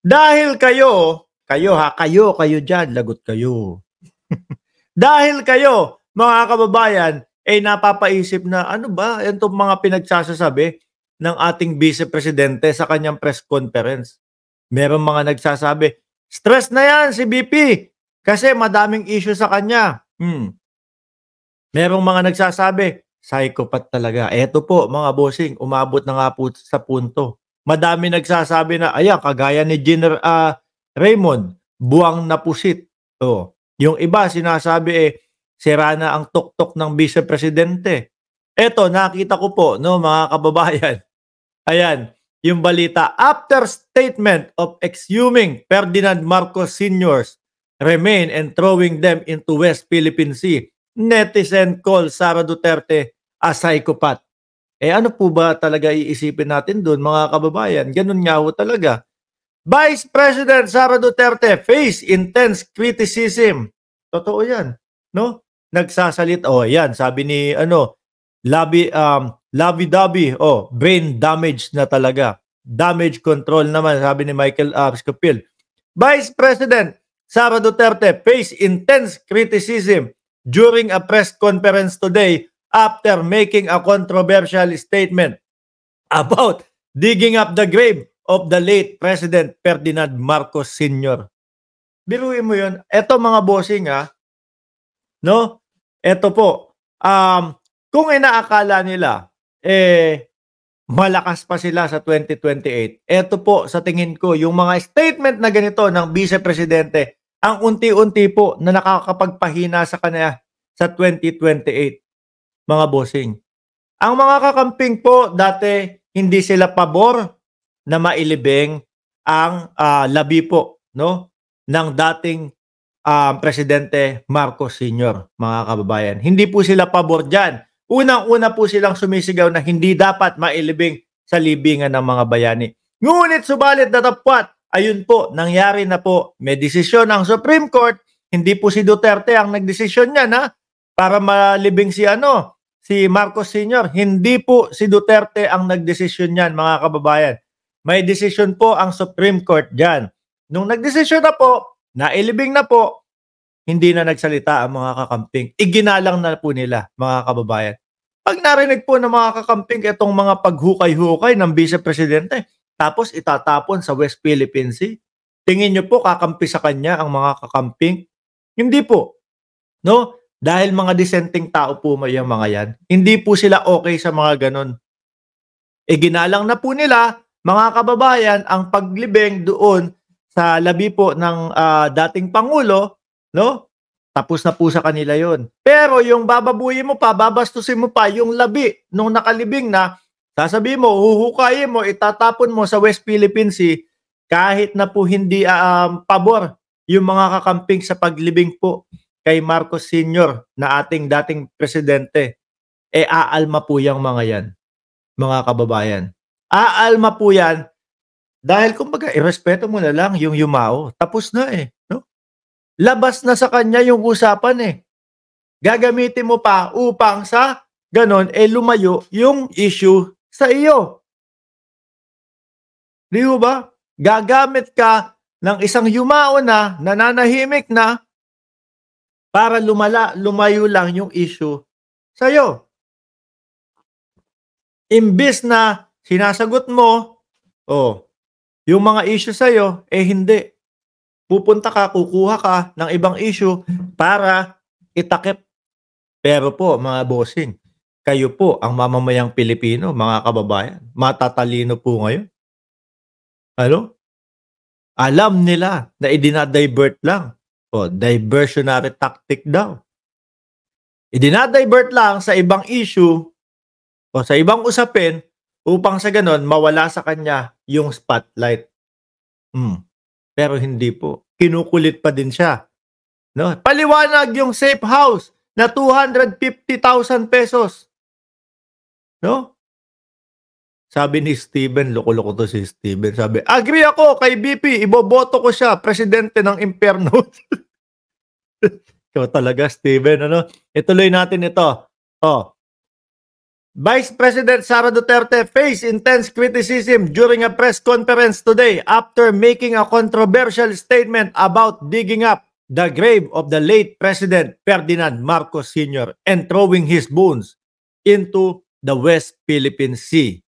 Dahil kayo ha, kayo diyan, lagot kayo. Dahil kayo, mga kababayan, napapaisip na ano ba itong mga pinagsasasabi ng ating Vice Presidente sa kanyang press conference. Merong mga nagsasabi, stress na yan si BP kasi madaming issue sa kanya. Merong mga nagsasabi, psychopath talaga. Eto po mga bossing, umabot na nga po sa punto. Madami nagsasabi na, ayan, kagaya ni Raymond, buwang na pusit. Oh. Yung iba sinasabi sira na ang tuktok ng Vice Presidente. Eto, nakita ko po, no, mga kababayan. Ayan, yung balita, after statement of exhuming Ferdinand Marcos Sr.'s remain and throwing them into West Philippine Sea, netizen call Sara Duterte a psychopath. Ano po ba talaga iisipin natin doon, mga kababayan? Ganun nga ho talaga. Vice President Sara Duterte face intense criticism. Totoo yan, no? Nagsasalit, yan, sabi ni Lavi-Davi, brain damage na talaga. Damage control naman, sabi ni Michael Scopil. Vice President Sara Duterte face intense criticism during a press conference today after making a controversial statement about digging up the grave of the late President Ferdinand Marcos Sr. Biruin mo yun. Eto mga bossing no? Eto po, kung inaakala nila, malakas pa sila sa 2028, eto po sa tingin ko, yung mga statement na ganito ng Vice Presidente, ang unti-unti po na nakakapagpahina sa kanya sa 2028, mga bossing. Ang mga kakamping po, dati hindi sila pabor na mailibing ang labi po, no, ng dating Presidente Marcos Sr., mga kababayan. Hindi po sila pabor dyan. Unang-una po silang sumisigaw na hindi dapat mailibing sa libingan ng mga bayani. Ngunit subalit datapwat, ayun po, nangyari na po. May desisyon ng Supreme Court. Hindi po si Duterte ang nagdesisyon niyan para malibing si Marcos Sr. Hindi po si Duterte ang nagdesisyon niyan, mga kababayan. May desisyon po ang Supreme Court dyan. Nung nagdesisyon na po, nailibing na po, hindi na nagsalita ang mga kakamping. Iginalang na po nila, mga kababayan. Pag narinig po ng mga kakamping itong mga paghukay-hukay ng Vice Presidente, tapos itatapon sa West Philippine Sea, tingin nyo po kakampi sa kanya ang mga kakamping? Hindi po. No? Dahil mga dissenting tao po yung mga yan. Hindi po sila okay sa mga ganon. Iginalang na po nila, mga kababayan, ang paglibing doon sa labi po ng dating Pangulo, no? Tapos na po sa kanila yon. Pero yung bababuyin mo pa, babastusin mo pa yung labi nung nakalibing na, sasabihin mo, huhukayin mo, itatapon mo sa West Philippine Sea, kahit na po hindi pabor yung mga kakamping sa paglibing po kay Marcos Sr. na ating dating presidente, aalma po yung mga yan, mga kababayan. Aalma po yan dahil kumbaga, irespeto mo na lang yung yumao. Tapos na no? Labas na sa kanya yung usapan Gagamitin mo pa upang sa ganon, lumayo yung issue sa iyo. Di ba? Gagamit ka ng isang yumao na nananahimik na para lumayo lang yung issue sa iyo. Imbis na sinasagot mo, yung mga issue sa'yo, hindi. Pupunta ka, kukuha ka ng ibang issue para itakip. Pero po, mga bossing, kayo po, ang mamamayang Pilipino, mga kababayan, matatalino po ngayon. Alam nila na idinadivert lang. Diversionary tactic daw. Idinadivert lang sa ibang issue o sa ibang usapin upang sa ganon, mawala sa kanya yung spotlight. Pero hindi po. Kinukulit pa din siya. No? Paliwanag yung safe house na 250,000 pesos. No? Sabi ni Steven, loko-loko to si Steven. Sabi, agree ako kay BP, iboboto ko siya, presidente ng impyerno. Ikaw talaga, Steven. Ituloy natin ito. Vice President Sara Duterte faced intense criticism during a press conference today after making a controversial statement about digging up the grave of the late President Ferdinand Marcos Sr. and throwing his bones into the West Philippine Sea.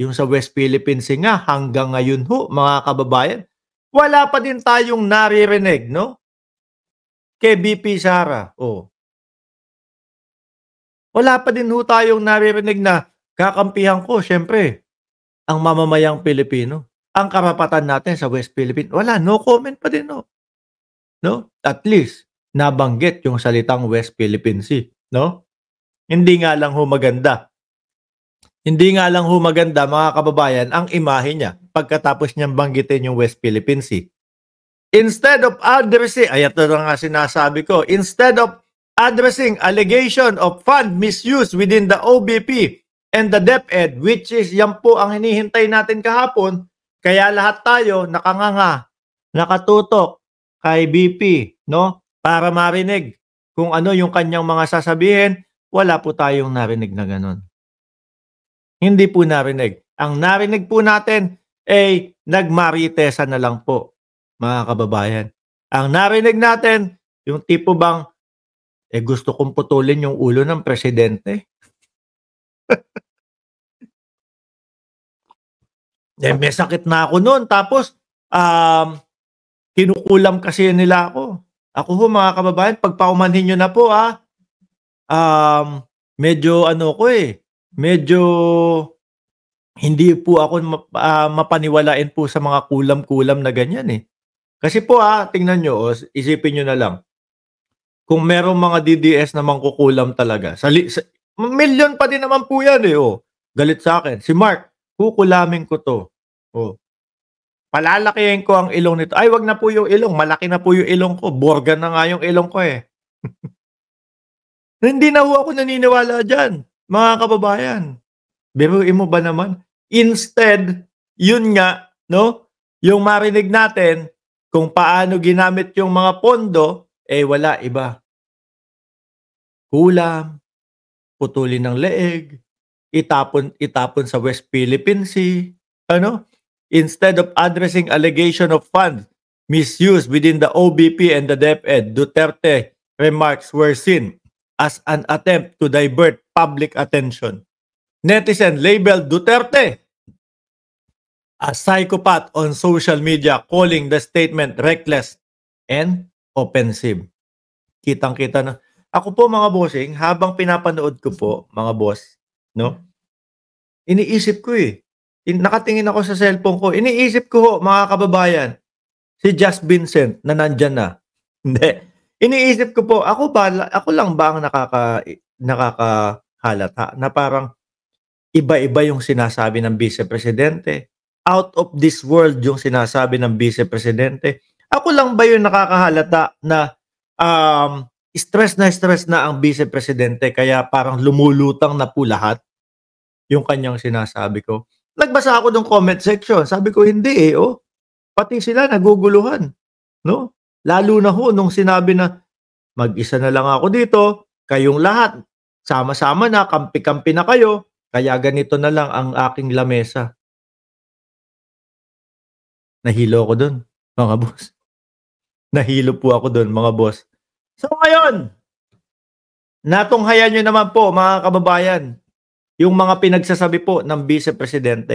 Yung sa West Philippine Sea nga, hanggang ngayon ho, mga kababayan, wala pa din tayong naririnig, no? Kay BP Sara. Wala pa din ho tayong naririnig na kakampihan ko, syempre, ang mamamayang Pilipino. Ang karapatan natin sa West Philippine, wala, no comment pa din, no? No? At least, nabanggit yung salitang West Philippine Sea, no? Hindi nga lang ho maganda. Hindi nga lang ho maganda, mga kababayan, ang imahe niya pagkatapos niyang banggitin yung West Philippine Sea. Instead of addressing, ay ito na nga sinasabi ko, instead of addressing allegation of fund misuse within the OBP and the DepEd, which is yan po ang hinihintay natin kahapon, kaya lahat tayo nakanganga, nakatutok kay BP, no? Para marinig kung ano yung kanyang mga sasabihin, wala po tayong narinig na ganun. Hindi po narinig. Ang narinig po natin ay nagmaritesa na lang po, mga kababayan. Ang narinig natin, yung tipo bang gusto kong putulin yung ulo ng presidente. May sakit na ako noon. Tapos, kinukulam kasi nila ako. Ako ho, mga kababayan, pagpaumanhin nyo na po, medyo medyo hindi po ako mapaniwalain po sa mga kulam-kulam na ganyan eh. Kasi po tingnan nyo, isipin nyo na lang. Kung merong mga DDS na mangkukulam talaga, milyon pa din naman po yan eh. Galit sa akin. Si Mark, kukulamin ko to. Palalakihin ko ang ilong nito. Ay, wag na po yung ilong. Malaki na po yung ilong ko. Borgan na nga yung ilong ko eh. Hindi na ho ako naniniwala dyan, mga kababayan. Biruin mo ba naman? Instead, yun nga, no? Yung marinig natin kung paano ginamit yung mga pondo, wala, iba. Kulam, putulin ng leeg, itapon sa West Philippine Sea, ano? Instead of addressing allegation of funds misuse within the OBP and the DepEd, Duterte remarks were seen as an attempt to divert public attention. Netizen labeled Duterte a psychopath on social media, calling the statement reckless and offensive. Kitang-kita na. Ako po, mga bossing, habang pinapanood ko po, mga boss, no? Iniisip ko nakatingin ako sa cellphone ko. Iniisip ko, mga kababayan, si Just Vincent na nandyan na. Hindi. Iniisip ko po, ako lang ba ang nakakahalata na parang iba-iba yung sinasabi ng Vice Presidente? Out of this world yung sinasabi ng Vice Presidente? Ako lang ba yung nakakahalata na stress na ang Vice Presidente kaya parang lumulutang na po lahat yung kanyang sinasabi ko? Nagbasa ako ng comment section. Sabi ko, hindi pati sila naguguluhan. No? Lalo na ho nung sinabi na mag-isa na lang ako dito, kayong lahat, sama-sama na, kampi-kampi na kayo, kaya ganito na lang ang aking lamesa. Nahilo ako dun, mga boss. Nahilo po ako dun, mga boss. So ngayon, natunghayan nyo naman po, mga kababayan, yung mga pinagsasabi po ng Vice Presidente.